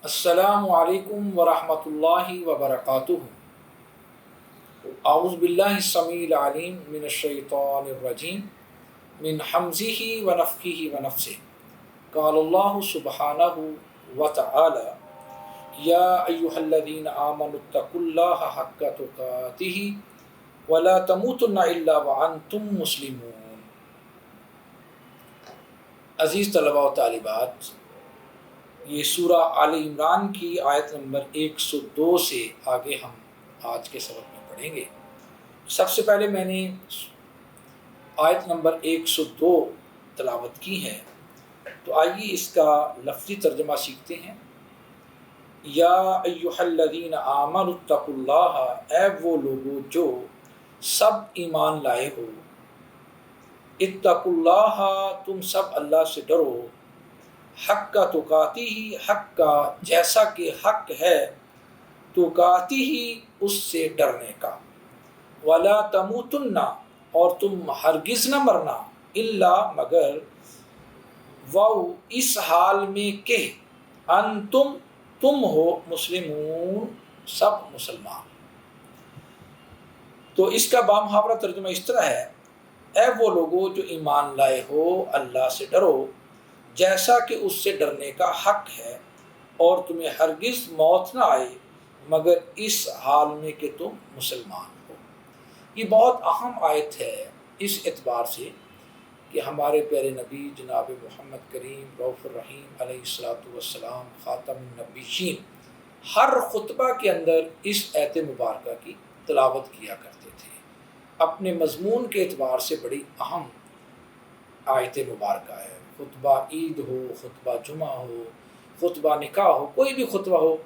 السلام علیکم ورحمۃ اللہ وبرکاتہ۔ اعوذ باللہ السمیع العلیم من الشیطان الرجیم من حمزہ ونفخہ ونفثہ۔ قال اللہ سبحانہ وتعالی یا ایہا الذین آمنوا اتقوا اللہ حق تقاتہ ولا تموتن الا وانتم مسلمون۔ عزیز طلباء و طالبات، یہ سورہ آل عمران کی آیت نمبر 102 سے آگے ہم آج کے سبق میں پڑھیں گے۔ سب سے پہلے میں نے آیت نمبر 102 تلاوت کی ہے، تو آئیے اس کا لفظی ترجمہ سیکھتے ہیں۔ یا ایہا الذین آمنوا اتقوا اللہ، اے وہ لوگو جو سب ایمان لائے ہو، اتقوا اللہ، تم سب اللہ سے ڈرو، حق کا تقاتی ہی، حق کا جیسا کہ حق ہے، تقاتی ہی اس سے ڈرنے کا، ولا تموتن، اور تم ہرگز نہ مرنا، الا مگر، وہ اس حال میں کہ انتم تم ہو مسلمون، سب مسلمان۔ تو اس کا بامحاورہ ترجمہ اس طرح ہے، اے وہ لوگو جو ایمان لائے ہو، اللہ سے ڈرو جیسا کہ اس سے ڈرنے کا حق ہے، اور تمہیں ہرگز موت نہ آئے مگر اس حال میں کہ تم مسلمان ہو۔ یہ بہت اہم آیت ہے اس اعتبار سے کہ ہمارے پیارے نبی جناب محمد کریم رؤوف الرحیم علیہ الصلاۃ والسلام خاتم النبیین ہر خطبہ کے اندر اس آیت مبارکہ کی تلاوت کیا کرتے تھے۔ اپنے مضمون کے اعتبار سے بڑی اہم آیت مبارکہ ہے۔ خطبہ عید ہو، خطبہ جمعہ ہو، خطبہ نکاح ہو، کوئی بھی خطبہ ہو،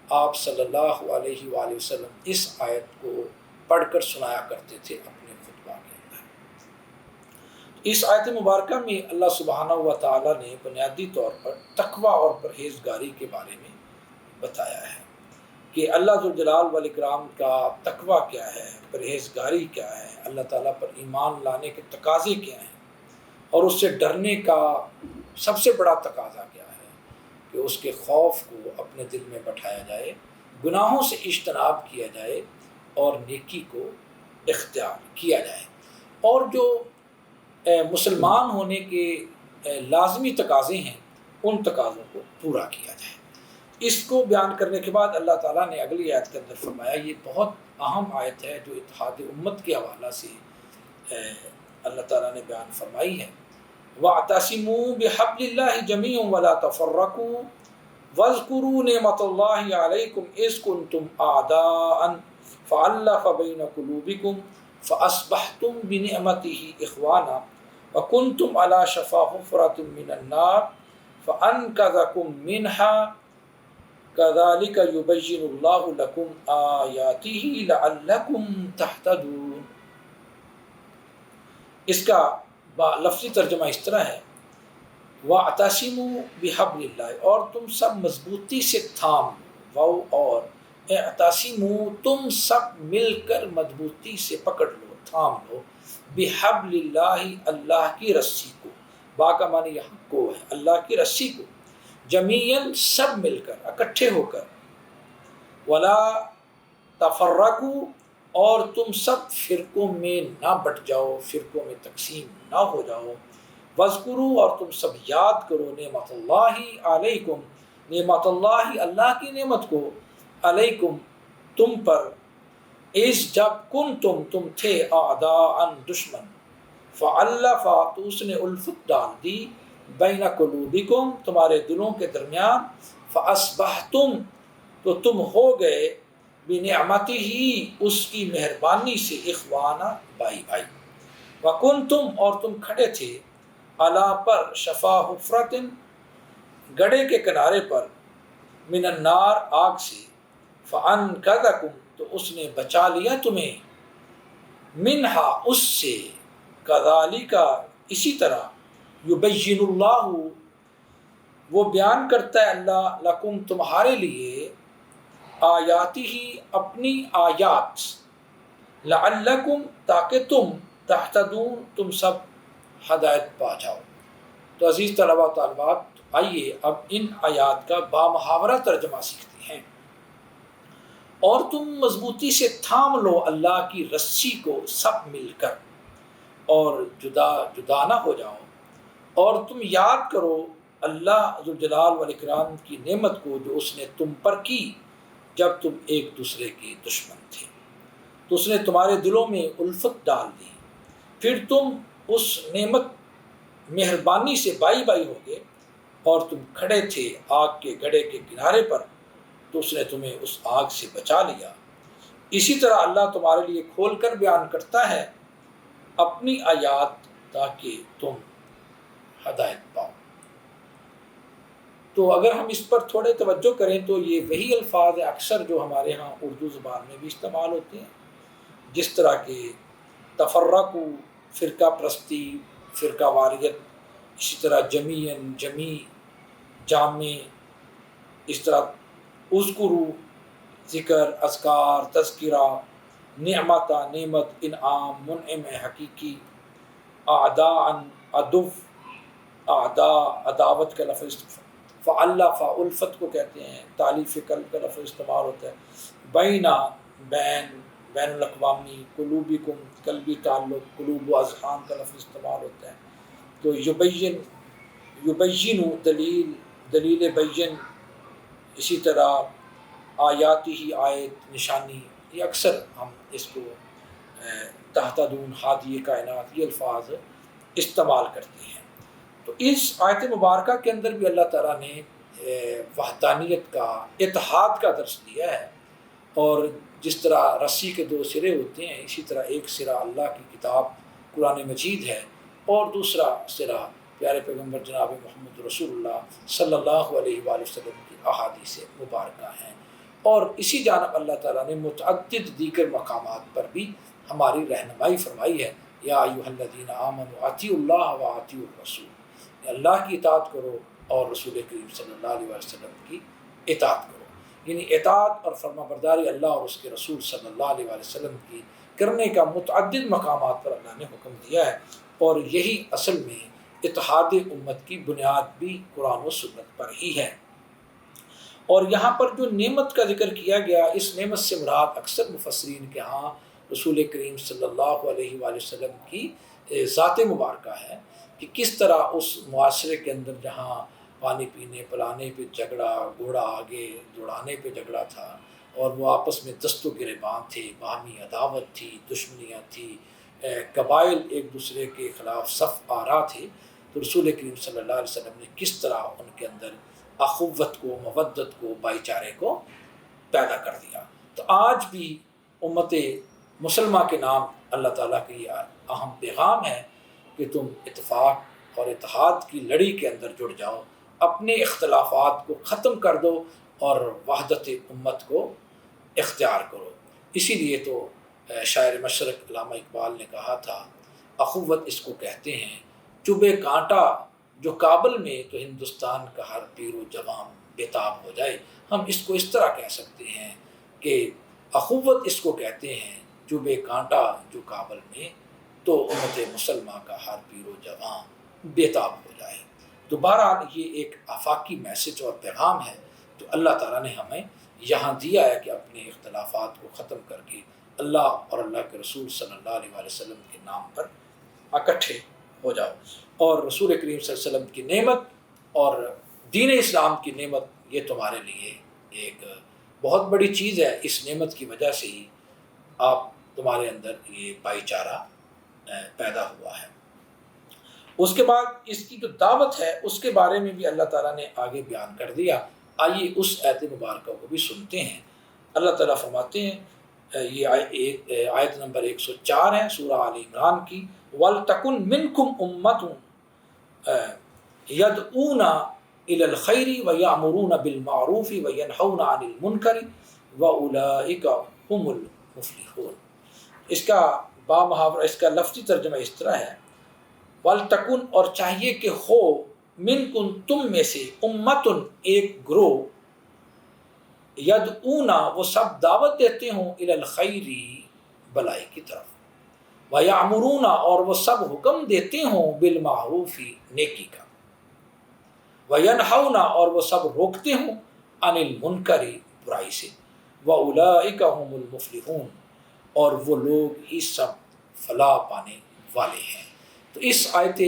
آپ صلی اللہ علیہ وآلہ وسلم اس آیت کو پڑھ کر سنایا کرتے تھے اپنے خطبہ کے اندر۔ اس آیت مبارکہ میں اللہ سبحانہ و تعالیٰ نے بنیادی طور پر تقویٰ اور پرہیزگاری کے بارے میں بتایا ہے کہ اللہ ذوالجلال والاکرام کا تقویٰ کیا ہے، پرہیزگاری کیا ہے، اللہ تعالیٰ پر ایمان لانے کے تقاضے کیا ہیں، اور اس سے ڈرنے کا سب سے بڑا تقاضا کیا ہے کہ اس کے خوف کو اپنے دل میں بٹھایا جائے، گناہوں سے اجتناب کیا جائے اور نیکی کو اختیار کیا جائے، اور جو مسلمان ہونے کے لازمی تقاضے ہیں ان تقاضوں کو پورا کیا جائے۔ اس کو بیان کرنے کے بعد اللہ تعالیٰ نے اگلی آیت کے اندر فرمایا، یہ بہت اہم آیت ہے جو اتحاد امت کے حوالہ سے اللہ تعالیٰ نے بیان فرمائی ہے۔ وَاعْتَصِمُوا بِحَبْلِ اللَّهِ جَمِيعًا وَلَا تَفَرَّقُوا وَاذْكُرُوا نِعْمَةَ اللَّهِ عَلَيْكُمْ إِذْ كُنْتُمْ أَعْدَاءً فَأَلَّفَ بَيْنَ قُلُوبِكُمْ فَأَصْبَحْتُمْ بِنِعْمَتِهِ إِخْوَانًا وَكُنْتُمْ عَلَى شَفَا حُفْرَةٍ مِّنَ النَّارِ فَأَنْقَذَكُم مِّنْهَا كَذَلِكَ يُبَيِّنُ اللَّهُ لَكُمْ آيَاتِهِ لَعَلَّكُمْ تَهْتَدُونَ۔ اس کا لفظی ترجمہ اس طرح ہے، وَاعْتَصِمُوا بِحَبْلِ اللَّهِ، اور تم سب مضبوطی سے تھام لو، اور اعتصموا، تم سب مل کر مضبوطی سے پکڑ لو، تھام لو، بِحَبْلِ اللَّهِ، اللہ کی رسی کو، با کا معنی یہاں کو ہے، اللہ کی رسی کو، جمیعاً سب مل کر، اکٹھے ہو کر، وَلَا تَفَرَّقُوا، اور تم سب فرقوں میں نہ بٹ جاؤ، فرقوں میں تقسیم نہ ہو جاؤ، وَاذْكُرُوا، اور تم سب یاد کرو، نعمت اللہ علیکم، نعمت اللہ، اللہ کی نعمت کو، علیکم، تم پر، اس جب تم تھے، اعداء، دشمن، فَأَلَّفَ، تو اس نے الفت ڈال دی، بین قلوبکم، تمہارے دلوں کے درمیان، فَأَصْبَحْتُمْ، تو تم ہو گئے، بِنِعْمَتِهِ، اس کی مہربانی سے، اخوانا، بھائی بھائی، وَكُنْتُمْ، اور تم کھڑے تھے، علا، پر، شفا حفرۃ، گڑھے کے کنارے پر، من النار، آگ سے، فَأَنْقَذَكُمْ، تو اس نے بچا لیا تمہیں، منہا، اس سے، کذالک، اسی طرح، یبین اللہ، وہ بیان کرتا ہے اللہ، لکم، تمہارے لیے، آیاتی ہی، اپنی آیات، لعلکم، تاکہ تم، تہتدون، تم سب ہدایت پا جاؤ۔ تو عزیز طلباء و طالبات، آئیے اب ان آیات کا بامحاورہ ترجمہ سیکھتے ہیں۔ اور تم مضبوطی سے تھام لو اللہ کی رسی کو سب مل کر، اور جدا جدا نہ ہو جاؤ، اور تم یاد کرو اللہ ذوالجلال والاکرام کی نعمت کو جو اس نے تم پر کی جب تم ایک دوسرے کے دشمن تھے، تو اس نے تمہارے دلوں میں الفت ڈال دی، پھر تم اس نعمت مہربانی سے بائی بائی ہو گئے، اور تم کھڑے تھے آگ کے گڑھے کے کنارے پر، تو اس نے تمہیں اس آگ سے بچا لیا۔ اسی طرح اللہ تمہارے لیے کھول کر بیان کرتا ہے اپنی آیات تاکہ تم ہدایت پاؤ۔ تو اگر ہم اس پر تھوڑے توجہ کریں تو یہ وہی الفاظ اکثر جو ہمارے ہاں اردو زبان میں بھی استعمال ہوتے ہیں، جس طرح کہ تفرقو، فرقہ پرستی، فرقہ واریت، اسی طرح جمیعاً، جمی، جامع، اس طرح اذکرو، ذکر، اذکار، تذکرہ، نعمتہ، نعمت، انعام، منعم حقیقی، اعداء، ادف، اعداء، عداوت کا لفظ، فعلہ، الفت کو کہتے ہیں، تالیف قلب کا لفظ استعمال ہوتا ہے، بینا، بین، بین الاقوامی، قلوبکم، قلبی تعلق، قلوب و اذہان کا لفظ استعمال ہوتا ہے۔ تو یبین، یبین دلیل، دلیل بین، اسی طرح آیاتی ہی، آیت، نشانی، یہ اکثر ہم اس کو تہتدون، ہادی کائنات، یہ الفاظ استعمال کرتے ہیں۔ تو اس آیت مبارکہ کے اندر بھی اللہ تعالیٰ نے وحدانیت کا، اتحاد کا درس دیا ہے، اور جس طرح رسی کے دو سرے ہوتے ہیں، اسی طرح ایک سرا اللہ کی کتاب قرآن مجید ہے، اور دوسرا سرا پیارے پیغمبر جناب محمد رسول اللہ صلی اللہ علیہ وآلہ وسلم کی احادیث مبارکہ ہیں۔ اور اسی جانب اللہ تعالیٰ نے متعدد دیگر مقامات پر بھی ہماری رہنمائی فرمائی ہے، یا ایھا الذین آمنوا اطیعوا اللہ واطیعوا الرسول، اللہ کی اطاعت کرو اور رسول کریم صلی اللہ علیہ وسلم کی اطاعت کرو۔ یعنی اطاعت اور فرما برداری اللہ اور اس کے رسول صلی اللہ علیہ وسلم کی کرنے کا متعدد مقامات پر اللہ نے حکم دیا ہے، اور یہی اصل میں اتحاد امت کی بنیاد بھی قرآن و سنت پر ہی ہے۔ اور یہاں پر جو نعمت کا ذکر کیا گیا، اس نعمت سے مراد اکثر مفسرین کے ہاں رسول کریم صلی اللہ علیہ وآلہ وسلم کی ذات مبارکہ ہے، کہ کس طرح اس معاشرے کے اندر جہاں پانی پینے پلانے پہ جھگڑا، گھوڑا آگے دوڑانے پہ جھگڑا تھا، اور وہ آپس میں دست و گریباں تھے، باہمی عداوت تھی، دشمنیاں تھی، قبائل ایک دوسرے کے خلاف صف آرا تھے، تو رسول کریم صلی اللہ علیہ وسلم نے کس طرح ان کے اندر اخوت کو، مودت کو، بھائی چارے کو پیدا کر دیا۔ تو آج بھی امت مسلمہ کے نام اللہ تعالیٰ کا یہ اہم پیغام ہے کہ تم اتفاق اور اتحاد کی لڑی کے اندر جڑ جاؤ، اپنے اختلافات کو ختم کر دو اور وحدت امت کو اختیار کرو۔ اسی لیے تو شاعر مشرق علامہ اقبال نے کہا تھا، اخوت اس کو کہتے ہیں چبھے کانٹا جو کابل میں، تو ہندوستان کا ہر پیر و جوان بےتاب ہو جائے۔ ہم اس کو اس طرح کہہ سکتے ہیں کہ اخوت اس کو کہتے ہیں چبھے کانٹا جو کابل میں، تو امت مسلمہ کا ہر پیر و جوان بےتاب ہو جائے۔ تو بہرحال یہ ایک آفاقی میسج اور پیغام ہے جو اللہ تعالیٰ نے ہمیں یہاں دیا ہے، کہ اپنے اختلافات کو ختم کر کے اللہ اور اللہ کے رسول صلی اللہ علیہ وآلہ وسلم کے نام پر اکٹھے ہو جاؤ، اور رسول کریم صلی اللہ علیہ وسلم کی نعمت اور دین اسلام کی نعمت یہ تمہارے لیے ایک بہت بڑی چیز ہے۔ اس نعمت کی وجہ سے ہی آپ تمہارے اندر یہ بھائی چارہ پیدا ہوا ہے۔ اس کے بعد اس کی جو دعوت ہے اس کے بارے میں بھی اللہ تعالیٰ نے آگے بیان کر دیا۔ آئیے اس آیت مبارکہ کو بھی سنتے ہیں۔ اللہ تعالیٰ فرماتے ہیں، یہ آیت نمبر 104 ہے سورہ آل عمران کی، وَلْتَكُنْ مِنْكُمْ أُمَّةٌ يَدْعُونَ إِلَى الْخَيْرِ وَيَأْمُرُونَ بِالْمَعْرُوفِ وَيَنْهَوْنَ عَنِ الْمُنْكَرِ وَأُولَئِكَ هُمُ الْمُفْلِحُونَ۔ اس کا بامحاورہ، اس کا لفظی ترجمہ اس طرح ہے، وَلْتَكُنْ اور چاہیے کہ ہو، مِنْكُمْ تم میں سے، اُمَّةٌ ایک گروہ، یدعون وہ سب دعوت دیتے ہوں، الی الخیر بلائی کی طرف، ویامرون اور وہ سب حکم دیتے ہوں، بالمعروف نیکی کا، وَيَنْحَوْنَ اور وہ سب روکتے ہوں عَنِ الْمُنْکَرِ برائی سے، وَأُولَٰئِکَ هُمُ الْمُفْلِحُونَ اور وہ لوگ ہی سب فلاح پانے والے ہیں۔ تو اس آیت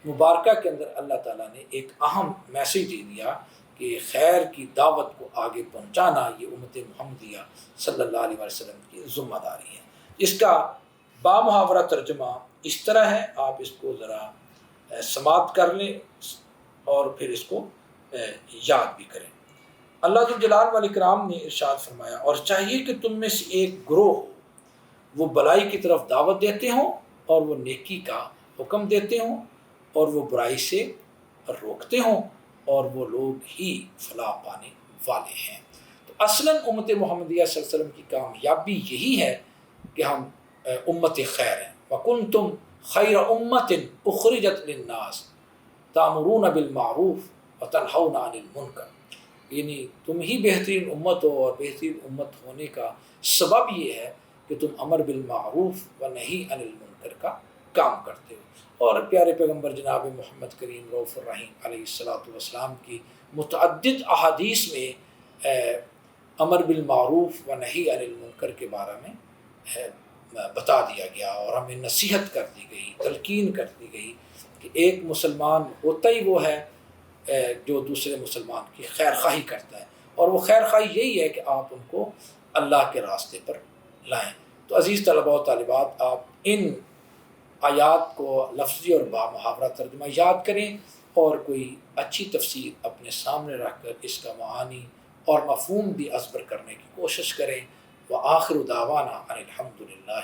مبارکہ کے اندر اللہ تعالیٰ نے ایک اہم میسیج دے دیا کہ خیر کی دعوت کو آگے پہنچانا یہ امت محمدیہ صلی اللہ علیہ وسلم کی ذمہ داری ہے۔ اس کا بامحاورہ ترجمہ اس طرح ہے، آپ اس کو ذرا سماعت کر لیں اور پھر اس کو یاد بھی کریں۔ اللہ ذوالجلال والاکرام نے ارشاد فرمایا، اور چاہیے کہ تم میں سے ایک گروہ ہو، وہ بلائی کی طرف دعوت دیتے ہوں اور وہ نیکی کا حکم دیتے ہوں اور وہ برائی سے روکتے ہوں اور وہ لوگ ہی فلاح پانے والے ہیں۔ تو اصلاً امت محمدیہ صلی اللہ علیہ وسلم کی کامیابی یہی ہے کہ ہم امت خیر ہیں۔ وَكُنْتُمْ خَيْرَ أُمَّةٍ أُخْرِجَتْ لِلنَّاسِ تَأْمُرُونَ بِالْمَعْرُوفِ وَتَنْهَوْنَ عَنِ الْمُنْکَرِ، یعنی تم ہی بہترین امت ہو، اور بہترین امت ہونے کا سبب یہ ہے کہ تم امر بالمعروف و نہی عن المنکر کا کام کرتے ہو۔ اور پیارے پیغمبر جناب محمد کریم رؤوف الرحیم علیہ السلام کی متعدد احادیث میں امر بالمعروف و نہی عن المنکر کے بارے میں بتا دیا گیا، اور ہمیں نصیحت کر دی گئی، تلقین کر دی گئی کہ ایک مسلمان ہوتا ہی وہ ہے جو دوسرے مسلمان کی خیر خواہی کرتا ہے، اور وہ خیر خواہی یہی ہے کہ آپ ان کو اللہ کے راستے پر لائیں۔ تو عزیز طلباء و طالبات، آپ ان آیات کو لفظی اور بامحاورہ ترجمہ یاد کریں اور کوئی اچھی تفسیر اپنے سامنے رکھ کر اس کا معانی اور مفہوم بھی ازبر کرنے کی کوشش کریں۔ وآخر دعوانا ان الحمد للہ۔